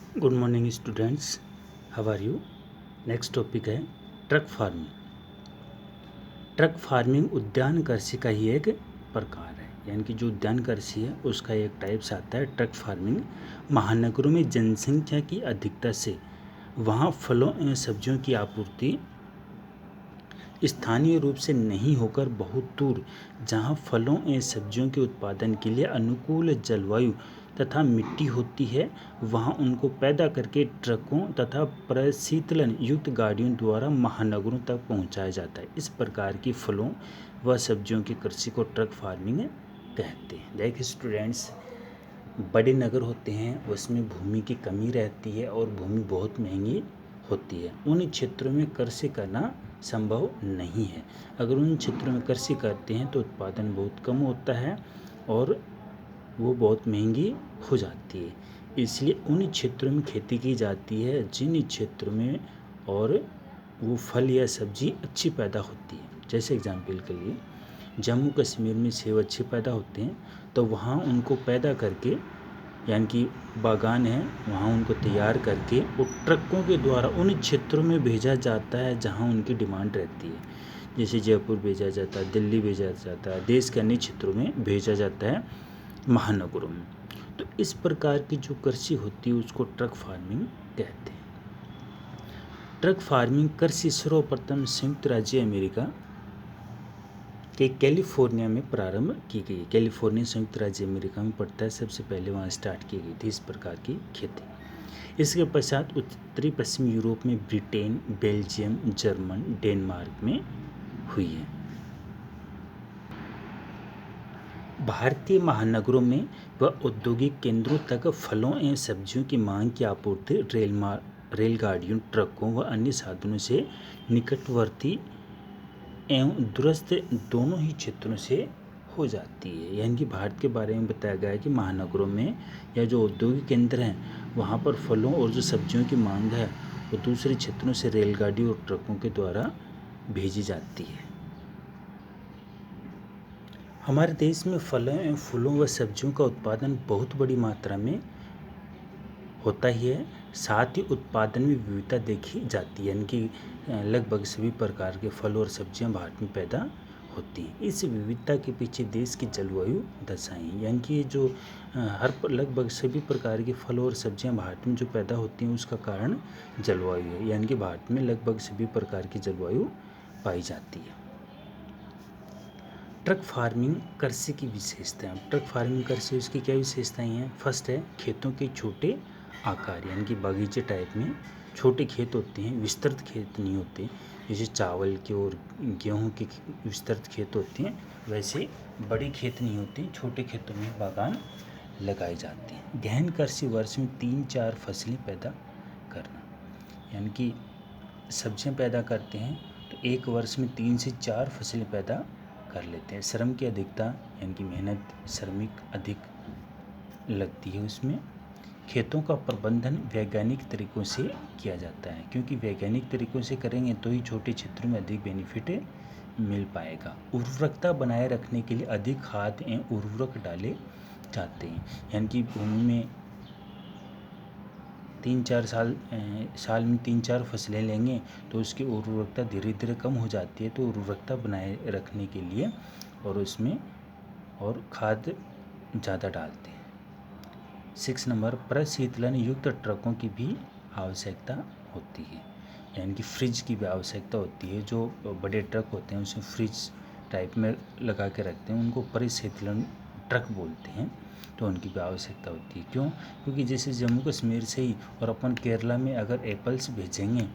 Good morning students, how are you. Next topic है truck farming. Truck farming उद्यान कृषि का ही एक प्रकार है, यानी कि जो उद्यान कृषि है उसका एक टाइप्स आता है ट्रक फार्मिंग। महानगरों में जनसंख्या की अधिकता से वहाँ फलों एवं सब्जियों की आपूर्ति स्थानीय रूप से नहीं होकर बहुत दूर, जहाँ फलों एवं सब्जियों के उत्पादन के लिए अनुकूल जलवायु तथा मिट्टी होती है, वहाँ उनको पैदा करके ट्रकों तथा प्रशीतलन युक्त गाड़ियों द्वारा महानगरों तक पहुँचाया जाता है। इस प्रकार की फलों व सब्जियों की कृषि को ट्रक फार्मिंग कहते हैं। देखिए स्टूडेंट्स, बड़े नगर होते हैं उसमें भूमि की कमी रहती है और भूमि बहुत महंगी होती है। उन क्षेत्रों में कृषि करना संभव नहीं है। अगर उन क्षेत्रों में कृषि करते हैं तो उत्पादन बहुत कम होता है और वो बहुत महंगी हो जाती है। इसलिए उन क्षेत्रों में खेती की जाती है जिन क्षेत्रों में और वो फल या सब्जी अच्छी पैदा होती है। जैसे एग्जाम्पल के लिए जम्मू कश्मीर में सेब अच्छे पैदा होते हैं, तो वहाँ उनको पैदा करके, यानी कि बागान है वहाँ उनको तैयार करके वो ट्रकों के द्वारा उन क्षेत्रों में भेजा जाता है जहाँ उनकी डिमांड रहती है। जैसे जयपुर भेजा जाता है, दिल्ली भेजा जाता है, देश के अन्य क्षेत्रों में भेजा जाता है, महानगरों में। तो इस प्रकार की जो कृषि होती है उसको ट्रक फार्मिंग कहते हैं। ट्रक फार्मिंग कृषि सर्वप्रथम संयुक्त राज्य अमेरिका के कैलिफोर्निया में प्रारंभ की गई। कैलिफोर्निया संयुक्त राज्य अमेरिका में पड़ता है, सबसे पहले वहाँ स्टार्ट की गई थी इस प्रकार की खेती। इसके पश्चात उत्तरी पश्चिमी यूरोप में ब्रिटेन, बेल्जियम, जर्मन, डेनमार्क में हुई है। भारतीय महानगरों में व औद्योगिक केंद्रों तक फलों एवं सब्जियों की मांग की आपूर्ति रेलगाड़ियों, ट्रकों व अन्य साधनों से निकटवर्ती एवं दूरस्थ दोनों ही क्षेत्रों से हो जाती है। यानी कि भारत के बारे में बताया गया है कि महानगरों में या जो औद्योगिक केंद्र हैं वहाँ पर फलों और जो सब्जियों की मांग है वो दूसरे क्षेत्रों से रेलगाड़ी और ट्रकों के द्वारा भेजी जाती है। हमारे देश में फलों एवं फूलों व सब्जियों का उत्पादन बहुत बड़ी मात्रा में होता ही है। साथ ही उत्पादन में विविधता देखी जाती है, यानी कि लगभग सभी प्रकार के फल और सब्जियां भारत में पैदा होती हैं। इस विविधता के पीछे देश की जलवायु दशाएं, यानी कि जो लगभग सभी प्रकार के फल और सब्जियां भारत में जो पैदा होती हैं उसका कारण जलवायु है। यानी कि भारत में लगभग सभी प्रकार की जलवायु पाई जाती है। ट्रक फार्मिंग कृषि की विशेषताएं। ट्रक फार्मिंग कृषि उसकी क्या विशेषताएं हैं? फर्स्ट है खेतों के छोटे आकार, यानी कि बगीचे टाइप में छोटे खेत होते हैं, विस्तृत खेत नहीं होते। जैसे चावल के और गेहूं के विस्तृत खेत होते हैं, वैसे बड़े खेत नहीं होते, छोटे खेतों में बागान लगाए जाते हैं। गहन कृषि वर्ष में 3-4 फसलें पैदा करना, यानी कि सब्जियां पैदा करते हैं तो एक वर्ष में 3 से 4 फसलें पैदा कर लेते हैं। श्रम की अधिकता, यानी कि मेहनत श्रमिक अधिक लगती है उसमें। खेतों का प्रबंधन वैज्ञानिक तरीकों से किया जाता है, क्योंकि वैज्ञानिक तरीकों से करेंगे तो ही छोटे क्षेत्रों में अधिक बेनिफिट मिल पाएगा। उर्वरकता बनाए रखने के लिए अधिक खाद एवं उर्वरक डाले जाते हैं, यानी कि भूमि में 3-4 साल में 3-4 फसलें लेंगे तो उसकी उर्वरकता धीरे धीरे कम हो जाती है। तो उर्वरकता बनाए रखने के लिए और उसमें और खाद ज़्यादा डालते हैं। 6 नंबर, प्रशीतलन युक्त ट्रकों की भी आवश्यकता होती है, यानी कि फ्रिज की भी आवश्यकता होती है। जो बड़े ट्रक होते हैं उसमें फ्रिज टाइप में लगा के रखते हैं, उनको प्रशीतलन ट्रक बोलते हैं। तो उनकी भी आवश्यकता होती है। क्यों? क्योंकि जैसे जम्मू कश्मीर से ही और अपन केरला में अगर एप्पल्स भेजेंगे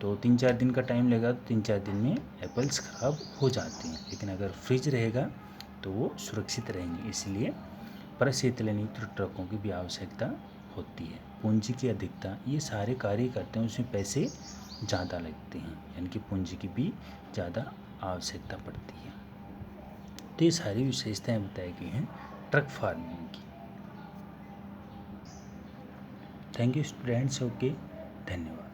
तो 3-4 दिन का टाइम लगेगा, तो 3-4 दिन में एप्पल्स ख़राब हो जाते हैं। लेकिन अगर फ्रिज रहेगा तो वो सुरक्षित रहेंगे, इसलिए प्रशीतलन युक्त ट्रकों की भी आवश्यकता होती है। पूंजी की अधिकता, ये सारे कार्य करते हैं उसमें पैसे ज़्यादा लगते हैं, यानी कि पूंजी की भी ज़्यादा आवश्यकता पड़ती है। तो ये सारी विशेषताएं बताई गई हैं ट्रक फार्मिंग की। थैंक यू स्टूडेंट्स, ओके, धन्यवाद।